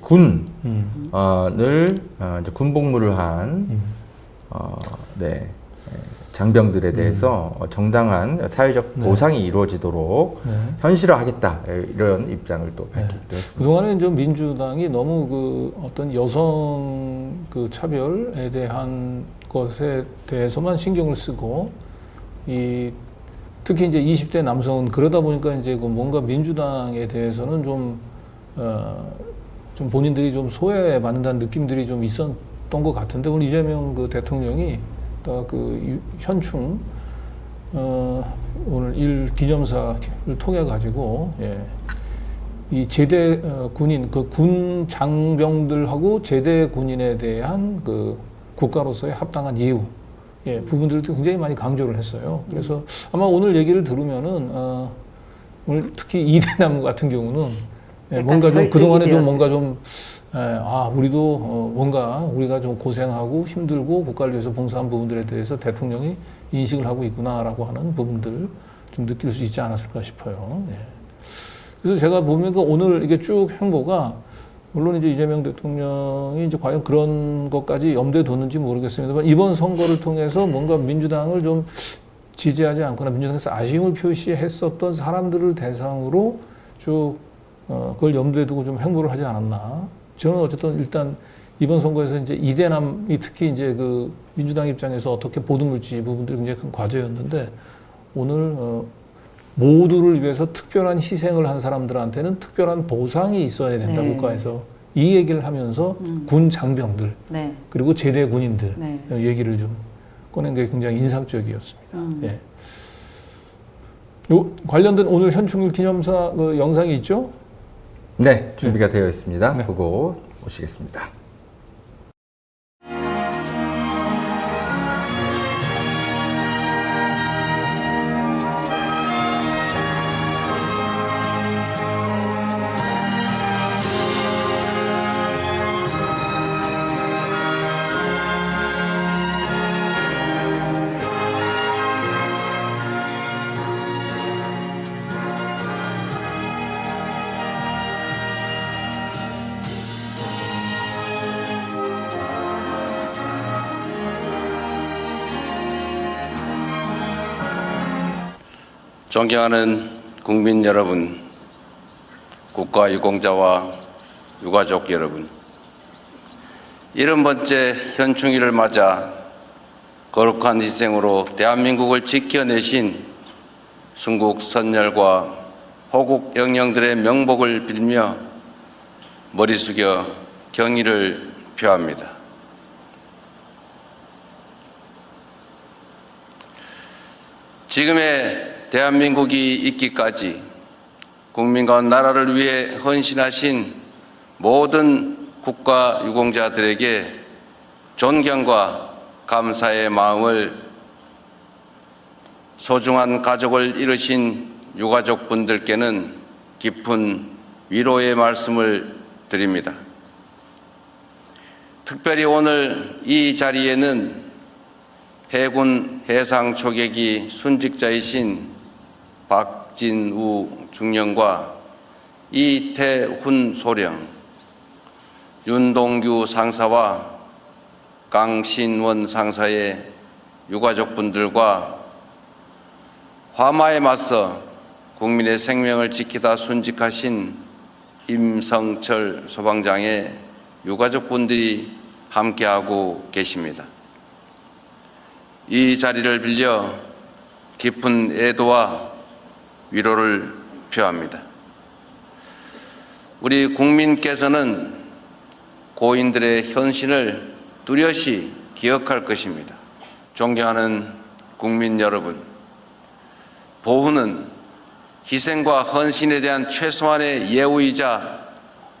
군을 이제 군복무를 한 네, 장병들에 대해서 정당한 사회적 보상이 이루어지도록 현실화하겠다 이런 입장을 또 밝히기도 했습니다. 그동안에 좀 민주당이 너무 그 어떤 여성 그 차별에 대한 것에 대해서만 신경을 쓰고 특히 이제 20대 남성은 그러다 보니까 이제 그 뭔가 민주당에 대해서는 좀 본인들이 좀 소외받는다는 느낌들이 좀 있었던 것 같은데 오늘 이재명 그 대통령이 그 현충 오늘 일 기념사를 통해 가지고 이 제대 군인 그 군 장병들하고 제대 군인에 대한 그 국가로서의 합당한 예우 부분들도 굉장히 많이 강조를 했어요. 그래서 아마 오늘 얘기를 들으면은 오늘 특히 이대남 같은 경우는 뭔가 좀 그동안에 좀 뭔가 좀 우리도 뭔가 우리가 좀 고생하고 힘들고 국가를 위해서 봉사한 부분들에 대해서 대통령이 인식을 하고 있구나라고 하는 부분들 좀 느낄 수 있지 않았을까 싶어요. 그래서 제가 보면 오늘 이게 쭉 행보가 물론 이제 이재명 대통령이 이제 과연 그런 것까지 염두에 뒀는지 모르겠습니다만 이번 선거를 통해서 뭔가 민주당을 좀 지지하지 않거나 민주당에서 아쉬움을 표시했었던 사람들을 대상으로 쭉 그걸 염두에 두고 좀 행보를 하지 않았나. 저는 어쨌든 일단 이번 선거에서 이제 이대남이 특히 이제 그 민주당 입장에서 어떻게 보듬을지 부분들이 굉장히 큰 과제였는데 오늘 모두를 위해서 특별한 희생을 한 사람들한테는 특별한 보상이 있어야 된다. 국가에서 이 얘기를 하면서 군 장병들 그리고 제대 군인들 얘기를 좀 꺼낸 게 굉장히 인상적이었습니다. 요 관련된 오늘 현충일 기념사 그 영상이 있죠? 네, 준비가 되어 있습니다. 보고 오시겠습니다. 존경하는 국민 여러분, 국가 유공자와 유가족 여러분, 70번째 현충일을 맞아 거룩한 희생으로 대한민국을 지켜내신 순국 선열과 호국 영령들의 명복을 빌며 머리 숙여 경의를 표합니다. 지금의 대한민국이 있기까지 국민과 나라를 위해 헌신하신 모든 국가 유공자들에게 존경과 감사의 마음을 소중한 가족을 잃으신 유가족분들께는 깊은 위로의 말씀을 드립니다. 특별히 오늘 이 자리에는 해군 해상 초계기 순직자이신 박진우 중령과 이태훈 소령, 윤동규 상사와 강신원 상사의 유가족분들과 화마에 맞서 국민의 생명을 지키다 순직하신 임성철 소방장의 유가족분들이 함께하고 계십니다. 이 자리를 빌려 깊은 애도와 위로를 표합니다. 우리 국민께서는 고인들의 헌신을 뚜렷이 기억할 것입니다. 존경하는 국민 여러분, 보훈은 희생과 헌신에 대한 최소한의 예우이자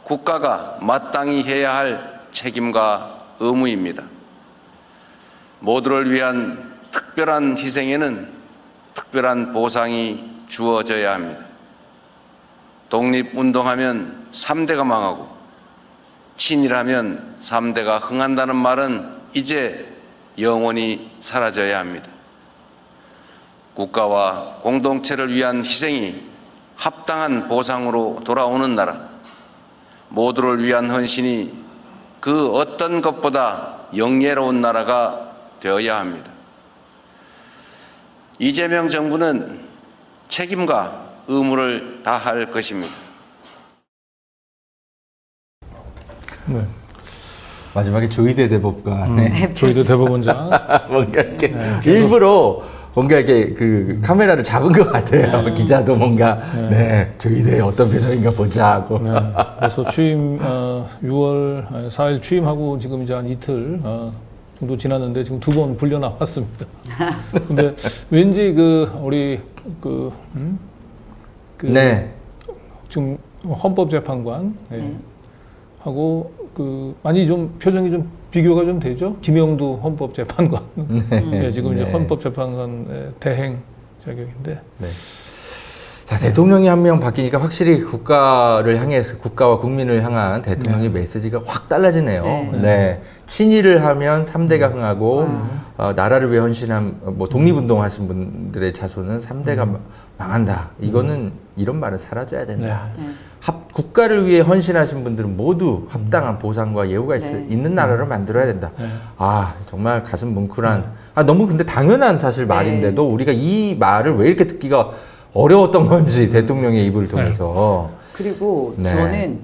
국가가 마땅히 해야 할 책임과 의무입니다. 모두를 위한 특별한 희생에는 특별한 보상이 주어져야 합니다. 독립운동하면 3대가 망하고 친일하면 3대가 흥한다는 말은 이제 영원히 사라져야 합니다. 국가와 공동체를 위한 희생이 합당한 보상으로 돌아오는 나라, 모두를 위한 헌신이 그 어떤 것보다 영예로운 나라가 되어야 합니다. 이재명 정부는 책임과 의무를 다할 것입니다. 네. 마지막에 조희대 대법관 조희대 대법원장. 뭔가 이렇게 일부러 뭔가 이렇게 그 카메라를 잡은 것 같아요. 기자도 뭔가 조희대 어떤 표정인가 보자 하고. 네. 그래서 취임 6월 4일 취임하고 지금 이제 한 이틀 정도 지났는데 지금 2번 불려 나왔습니다. 근데 왠지 그 우리 네. 지금 헌법재판관 하고 많이 좀 표정이 좀 비교가 좀 되죠. 김영두 헌법재판관. 네, 지금 이제 헌법재판관 대행 자격인데. 네. 자, 대통령이 한 명 바뀌니까 확실히 국가를 향해서 국가와 국민을 향한 대통령의 메시지가 확 달라지네요. 네. 친일을 하면 3대가 흥하고 나라를 위해 헌신한 뭐 독립운동 하신 분들의 자손은 3대가 망한다. 이거는 이런 말은 사라져야 된다. 국가를 위해 헌신하신 분들은 모두 합당한 보상과 예우가 있는 나라를 만들어야 된다. 아, 정말 가슴 뭉클한 너무 근데 당연한 사실 말인데도 우리가 이 말을 왜 이렇게 듣기가 어려웠던 건지 대통령의 입을 통해서. 그리고 저는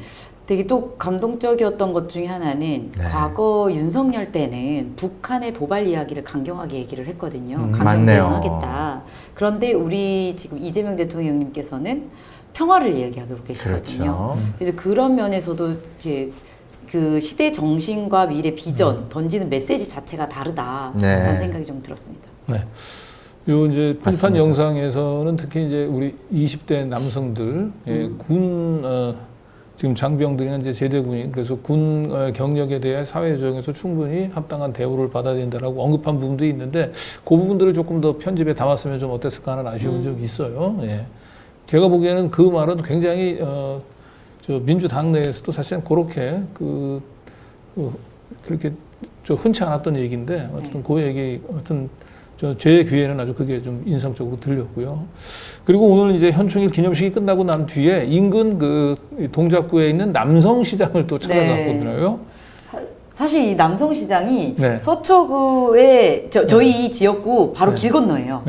되게 또 감동적이었던 것 중에 하나는 과거 윤석열 때는 북한의 도발 이야기를 강경하게 얘기를 했거든요. 강경 대응하겠다. 그런데 우리 지금 이재명 대통령님께서는 평화를 이야기하고 계시거든요. 그래서 그런 면에서도 이렇게 그 시대 정신과 미래 비전 던지는 메시지 자체가 다르다라는 생각이 좀 들었습니다. 네. 요 이제 편판 영상에서는 특히 이제 우리 20대 남성들 군 지금 장병들이나 이제 제대군인 그래서 군 경력에 대해 사회적에서 충분히 합당한 대우를 받아야 된다라고 언급한 부분도 있는데 그 부분들을 조금 더 편집에 담았으면 좀 어땠을까 하는 아쉬운 점이 있어요. 예. 제가 보기에는 그 말은 굉장히 저 민주당 내에서도 사실은 그렇게 그렇게 좀 흔치 않았던 얘기인데 어쨌든 그 얘기 제 귀에는 아주 그게 좀 인상적으로 들렸고요. 그리고 오늘 이제 현충일 기념식이 끝나고 난 뒤에 인근 그 동작구에 있는 남성시장을 또 찾아갔거든요. 사실 이 남성시장이 서초구에 저희 이 지역구 바로 길 건너예요.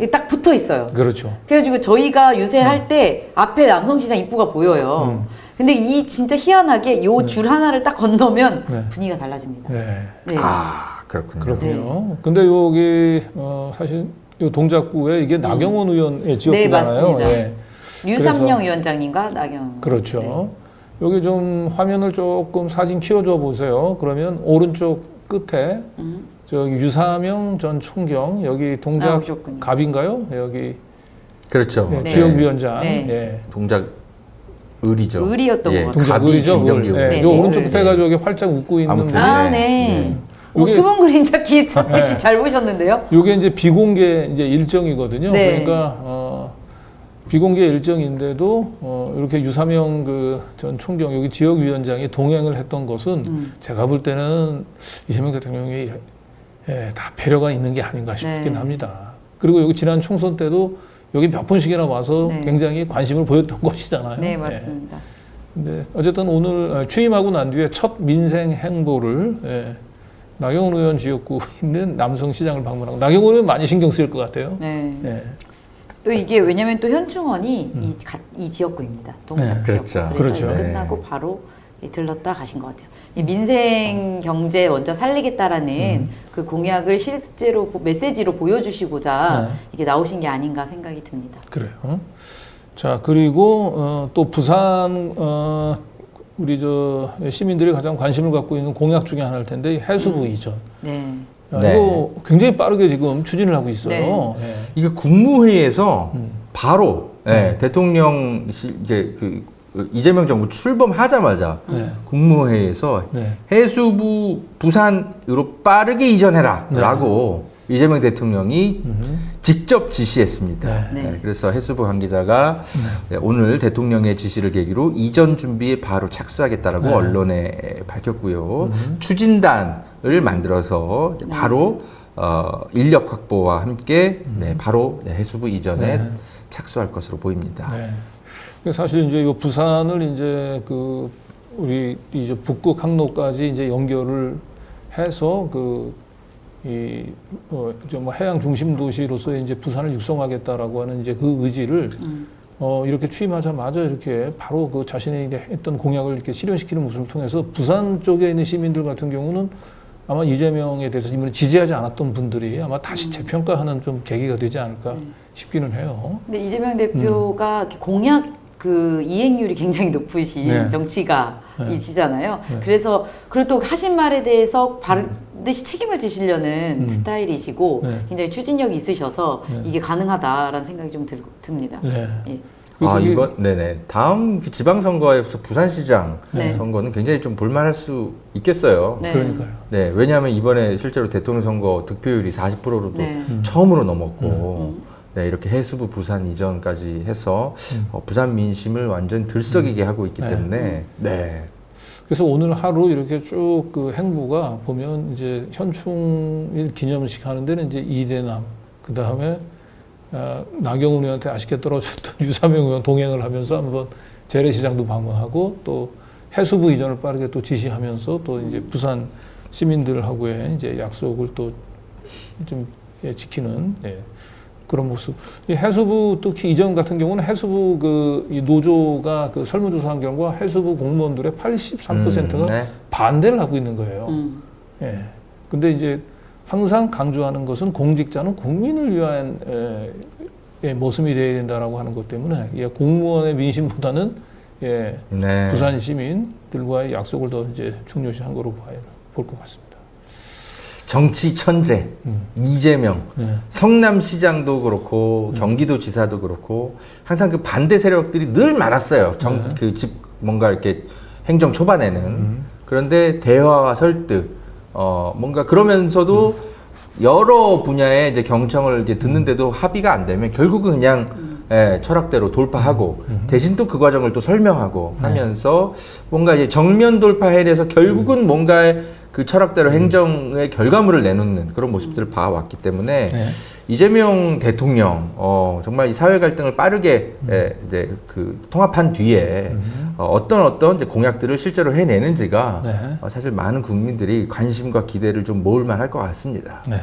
딱 붙어 있어요. 그렇죠. 그래가지고 저희가 유세할 때 앞에 남성시장 입구가 보여요. 근데 이 진짜 희한하게 요 줄 하나를 딱 건너면 분위기가 달라집니다. 그렇군요. 그렇군요. 근데 여기 사실 요 동작구에 이게 나경원 의원의 지역구잖아요. 맞습니다. 류삼영 위원장님과 나경원. 그렇죠. 여기 좀 화면을 조금 사진 키워줘 보세요. 그러면 오른쪽 끝에 저기 유사명 전 총경 여기 동작 갑인가요? 여기 그렇죠. 지역위원장. 동작 을이죠. 을이었던 것 같아요. 동작 을이죠. 저 오른쪽 끝에 가지고 여기 활짝 웃고 있는 분이. 수분 그림자 기획자씨 잘 보셨는데요? 이게 이제 비공개 이제 일정이거든요. 그러니까 비공개 일정인데도 이렇게 유사명 그 전 총경 여기 지역위원장이 동행을 했던 것은 제가 볼 때는 이재명 대통령이 다 배려가 있는 게 아닌가 싶긴 합니다. 그리고 여기 지난 총선 때도 여기 몇 번씩이나 와서 굉장히 관심을 보였던 곳이잖아요. 네, 맞습니다. 근데 어쨌든 오늘 취임하고 난 뒤에 첫 민생 행보를 나경원 의원 지역구 있는 남성시장을 방문하고 나경원 의원 많이 신경 쓸 것 같아요. 또 이게 왜냐면 또 현충원이 이 지역구입니다. 동작 지역구. 그래서 끝나고 바로 들렀다 가신 것 같아요. 이 민생 경제 먼저 살리겠다라는 그 공약을 실제로 메시지로 보여주시고자 이게 나오신 게 아닌가 생각이 듭니다. 그래요. 자, 그리고 또 부산 우리 저 시민들이 가장 관심을 갖고 있는 공약 중에 하나일 텐데 해수부 이전. 이거 굉장히 빠르게 지금 추진을 하고 있어요. 이게 국무회의에서 바로 대통령 이제 이재명 정부 출범하자마자 국무회의에서 해수부 부산으로 빠르게 이전해라라고 이재명 대통령이 직접 지시했습니다. 그래서 해수부 관계자가 오늘 대통령의 지시를 계기로 이전 준비에 바로 착수하겠다라고 언론에 밝혔고요. 추진단을 만들어서 바로 인력 확보와 함께 바로 해수부 이전에 착수할 것으로 보입니다. 사실 이제 이 부산을 이제 그 우리 이제 북극 항로까지 이제 연결을 해서 이제 뭐 해양 중심 도시로서의 이제 부산을 육성하겠다라고 하는 이제 그 의지를 이렇게 취임하자마자 이렇게 바로 그 자신이 했던 공약을 이렇게 실현시키는 모습을 통해서 부산 쪽에 있는 시민들 같은 경우는 아마 이재명에 대해서 이번에 지지하지 않았던 분들이 아마 다시 재평가하는 좀 계기가 되지 않을까 싶기는 해요. 근데 이재명 대표가 이렇게 공약 그 이행률이 굉장히 높으신 네. 정치가이시잖아요. 네. 그래서 그리고 또 하신 말에 대해서 반드시 책임을 지시려는 스타일이시고 네. 굉장히 추진력이 있으셔서 네. 이게 가능하다라는 생각이 좀 듭니다. 네. 예. 아, 이게- 이번, 네네. 다음 그 지방선거에서 부산시장 네. 선거는 굉장히 좀 볼만할 수 있겠어요. 네. 그러니까요. 네, 왜냐하면 이번에 실제로 대통령 선거 득표율이 40%로도 네. 처음으로 넘었고, 네, 이렇게 해수부 부산 이전까지 해서 부산 민심을 완전 들썩이게 하고 있기 네. 때문에, 네. 그래서 오늘 하루 이렇게 쭉 그 행보가 보면 이제 현충일 기념식 하는 데는 이제 이대남, 그 다음에 나경원 의원한테 아쉽게 떨어졌던 유사명 의원 동행을 하면서 한번 재래시장도 방문하고 또 해수부 이전을 빠르게 또 지시하면서 또 이제 부산 시민들하고의 이제 약속을 또 좀 지키는 그런 모습. 이 해수부 특히 이전 같은 경우는 해수부 이 노조가 그 설문조사한 결과 해수부 공무원들의 83%가 네. 반대를 하고 있는 거예요. 음. 근데 이제 항상 강조하는 것은 공직자는 국민을 위한 모습이 되어야 된다라고 하는 것 때문에 공무원의 민심보다는 네. 부산 시민들과의 약속을 더 이제 중요시한 거로 볼 것 같습니다. 정치 천재, 이재명, 네. 성남시장도 그렇고, 경기도지사도 그렇고, 항상 그 반대 세력들이 늘 많았어요. 뭔가 이렇게 행정 초반에는. 그런데 대화와 설득, 뭔가 그러면서도 여러 분야의 이제 경청을 이제 듣는데도 합의가 안 되면 결국은 그냥 철학대로 돌파하고 대신 또 그 과정을 또 설명하고 하면서 뭔가 이제 정면 돌파해내서 결국은 뭔가의 그 철학대로 행정의 결과물을 내놓는 그런 모습들을 봐왔기 때문에 네. 이재명 대통령 정말 이 사회 갈등을 빠르게 이제 그 통합한 뒤에 어떤 이제 공약들을 실제로 해내는지가 네. 사실 많은 국민들이 관심과 기대를 좀 모을만 할 것 같습니다. 네.